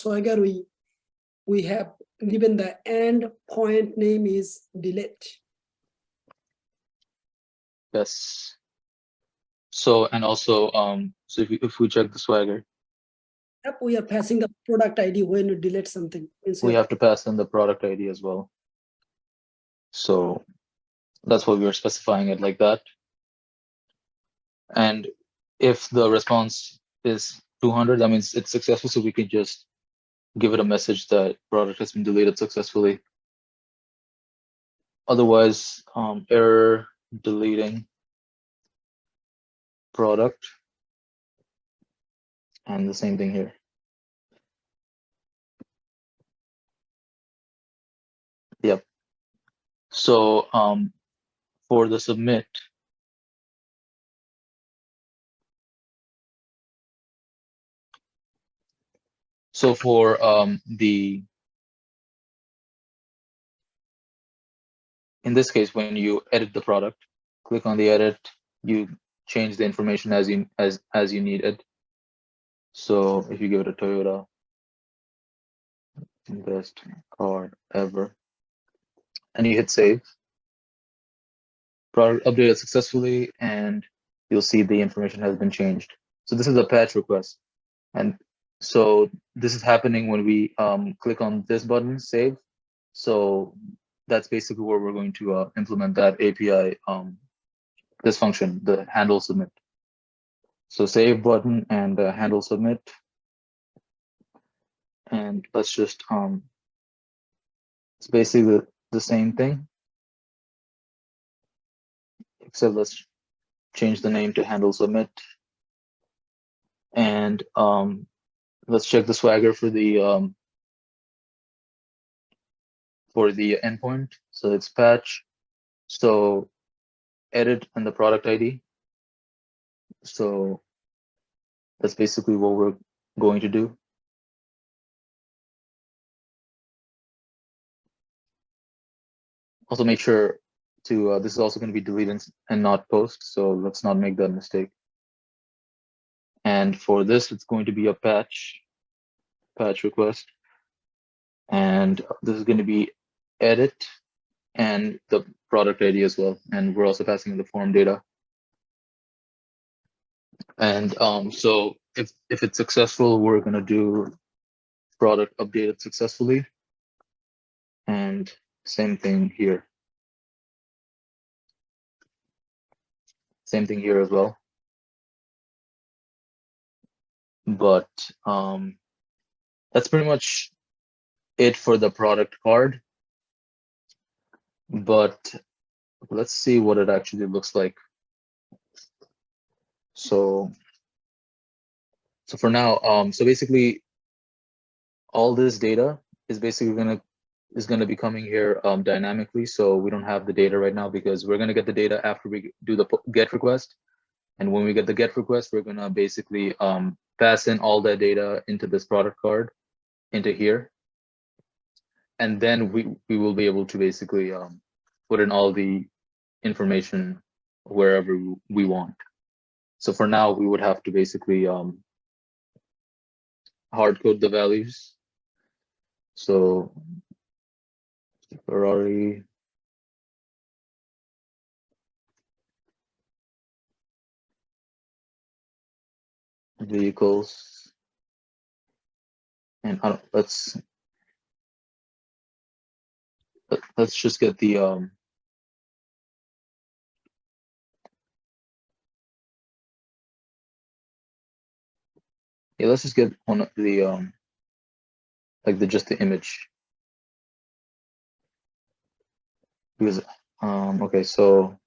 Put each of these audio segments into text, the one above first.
Swagger, we have given the endpoint name is delete. Yes. So, and also, so if we check the Swagger, Yep, we are passing the product ID when you delete something. we have to pass in the product ID as well. So that's why we are specifying it like that. And if the response is 200, that means it's successful. So we can just give it a message that product has been deleted successfully. Otherwise, error deleting product, and the same thing here. Yep. So for the submit, so for in this case, when you edit the product, click on the edit, you change the information as you need it. So if you give it a Toyota, best car ever, and you hit save, product updated successfully, and you'll see the information has been changed. So this is a patch request, and so this is happening when we click on this button, save. So that's basically where we're going to implement that API, this function, the handle submit. So save button and handle submit. And let's just, it's basically the same thing, except let's change the name to handle submit. And let's check the Swagger for the endpoint. So it's patch. So edit and the product ID. So that's basically what we're going to do. Also make sure to, this is also going to be deleted and not post. So let's not make that mistake. And for this, it's going to be a patch request. And this is going to be edit and the product ID as well. And we're also passing the form data. And so if it's successful, we're going to do product updated successfully. And same thing here. Same thing here as well. But that's pretty much it for the product card. But let's see what it actually looks like. So for now, so basically all this data is basically gonna be coming here dynamically. So we don't have the data right now because we're gonna get the data after we do the get request. And when we get the get request, we're gonna basically pass in all that data into this product card, into here. And then we will be able to basically put in all the information wherever we want. So for now, we would have to basically hard code the values. So Ferrari, vehicles, and let's just get the yeah, let's just get one of the like just the image, because okay, so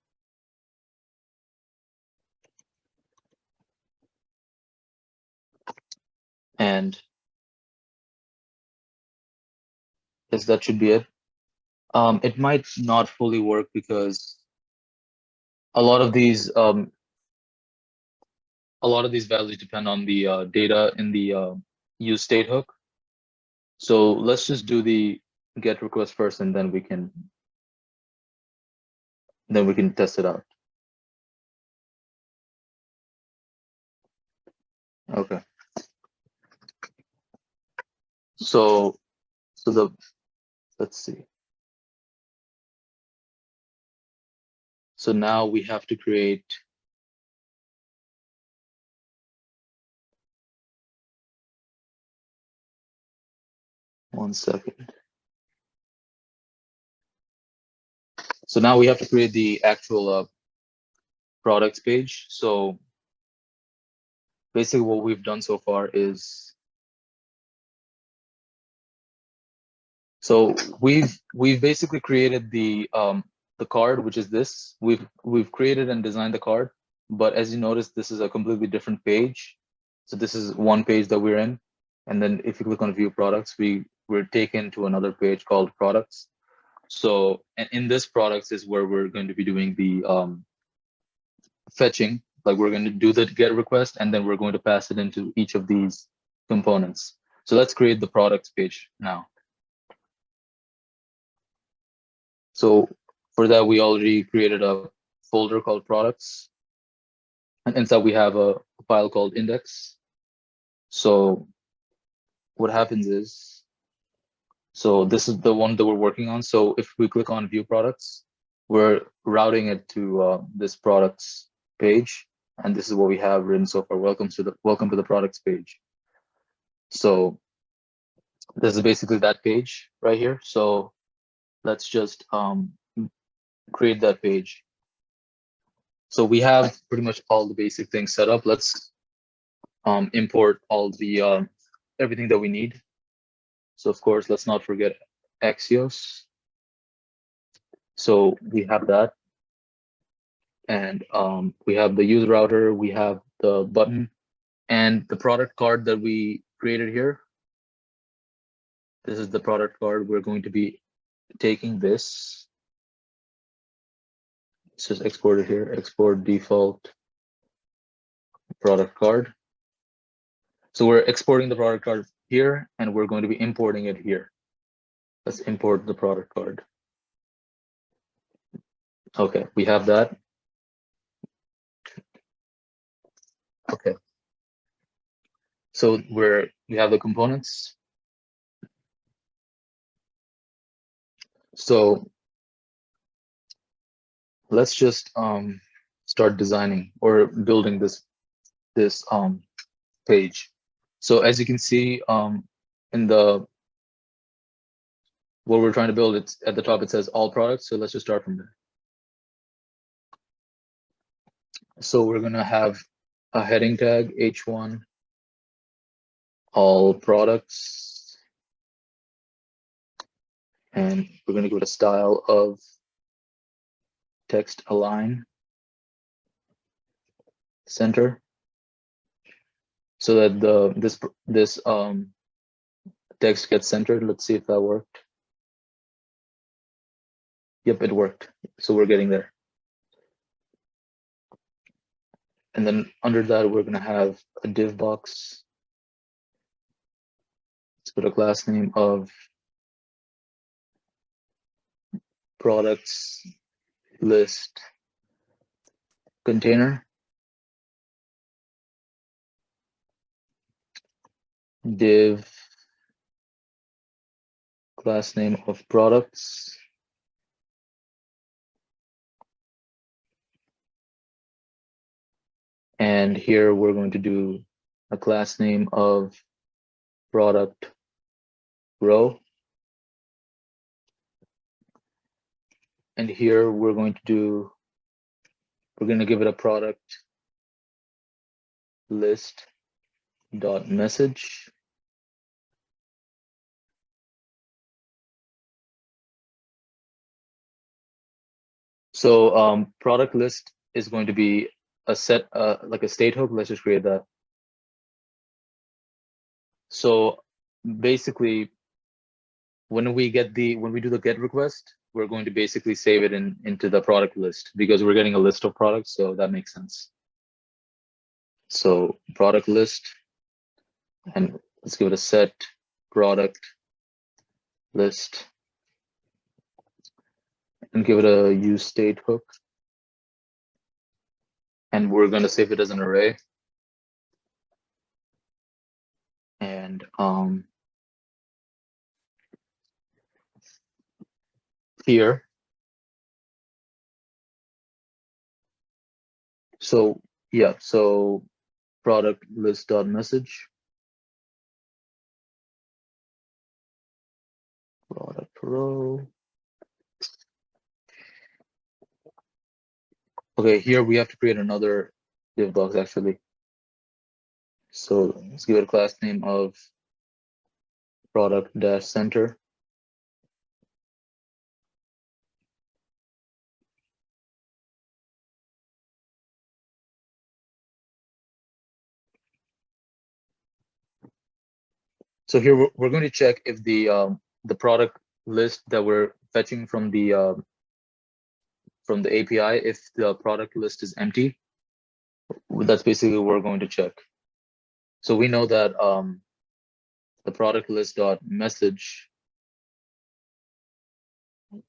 and yes, that should be it. It might not fully work because a lot of these values depend on the data in the use state hook. So let's just do the get request first, and then we can test it out. Okay. So let's see. So now we have to create. One second. So now we have to create the actual products page. So basically what we've done so far is, so we've basically created the card, which is this. We've created and designed the card, but as you notice, this is a completely different page. So this is one page that we're in, and then if you click on view products, we're taken to another page called products. So, and in this products is where we're going to be doing the fetching. Like we're going to do the get request, and then we're going to pass it into each of these components. So let's create the products page now. So for that, we already created a folder called products, and inside we have a file called index. So what happens is, so this is the one that we're working on. So if we click on view products, we're routing it to this products page, and this is what we have written so far. Welcome to the products page. So this is basically that page right here. So let's just create that page. So we have pretty much all the basic things set up. Let's import all the everything that we need. So of course, let's not forget Axios. So we have that, and we have the user router, we have the button, and the product card that we created here. This is the product card. We're going to be taking this. Let's just export it here. Export default product card. So we're exporting the product card here, and we're going to be importing it here. Let's import the product card. Okay, we have that. Okay. So we have the components. So let's just start designing or building this page. So as you can see in the what we're trying to build, it's at the top, it says all products. So let's just start from there. So we're gonna have a heading tag h1 all products, and we're gonna give it a style of text align center, so that this text gets centered. Let's see if that worked. Yep, it worked. So we're getting there. And then under that, we're gonna have a div box. Let's put a class name of products list container. Div class name of products. And here we're going to do a class name of product row. And here we're going to give it a product list dot message. So product list is going to be a set, like a state hook. Let's just create that. So basically, when we do the get request, we're going to basically save it into the product list because we're getting a list of products. So that makes sense. So product list, and let's give it a set product list, and give it a use state hook. And we're going to save it as an array. And here. So yeah, so product list dot message, product row. Okay, here we have to create another div box actually. So let's give it a class name of product dash center. So here we're going to check if the product list that we're fetching from the API, if the product list is empty. That's basically what we're going to check. So we know that the product list dot message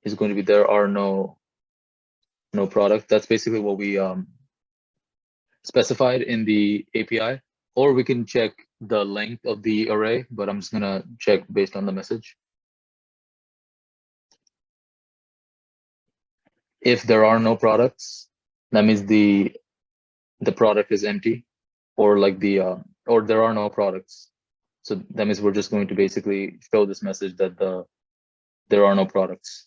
is going to be there are no product. That's basically what we specified in the API. Or we can check the length of the array, but I'm just gonna check based on the message. If there are no products, that means the product is empty, or like or there are no products. So that means we're just going to basically show this message that there are no products.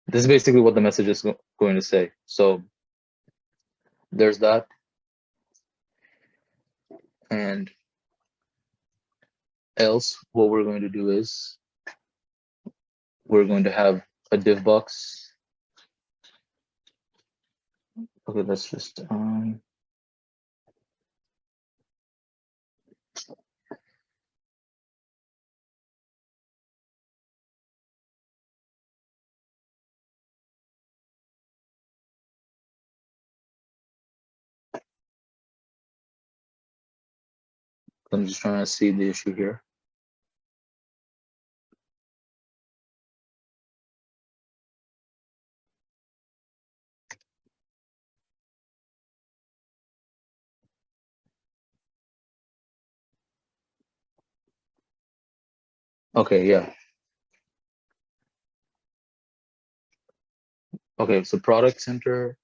This is basically what the message is going to say. So there's that. And else what we're going to do is we're going to have a div box. Okay, let's just I'm just trying to see the issue here. Okay, yeah. Okay, so product center.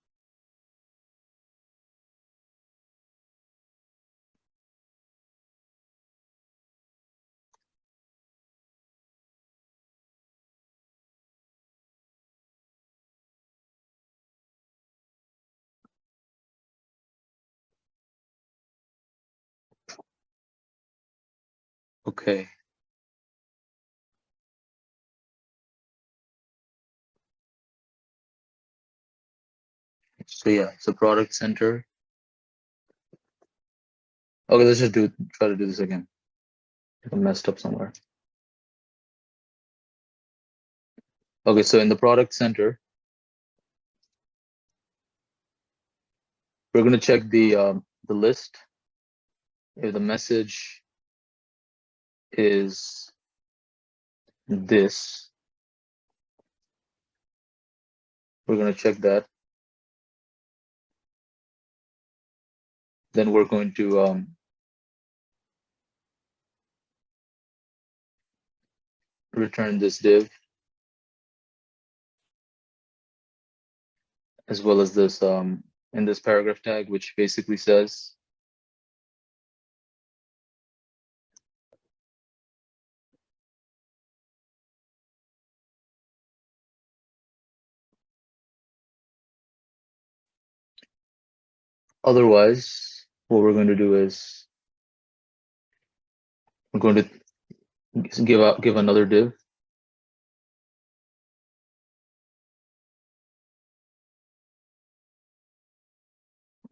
Okay. So yeah, so product center. Okay, let's just try to do this again. I messed up somewhere. Okay, so in the product center, we're going to check the list. If the message is this, we're going to check that. Then we're going to return this div as well as this in this paragraph tag, which basically says otherwise, what we're going to do is we're going to give another div.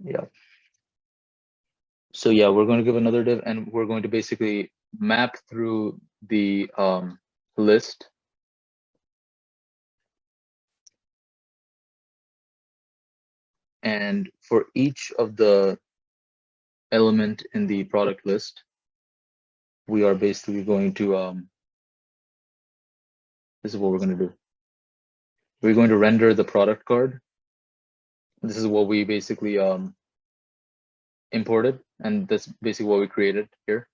Yeah. So yeah, we're going to give another div, and we're going to basically map through the list. And for each of the element in the product list, we are basically going to this is what we're going to do. We're going to render the product card. This is what we basically imported, and that's basically what we created here.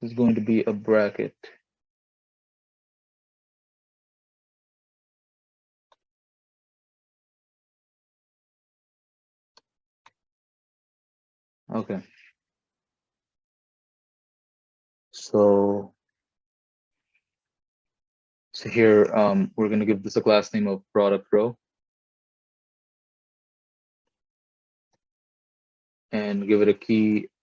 is going to be a bracket. Okay. So here, we're going to give this a class name of product row and give it a key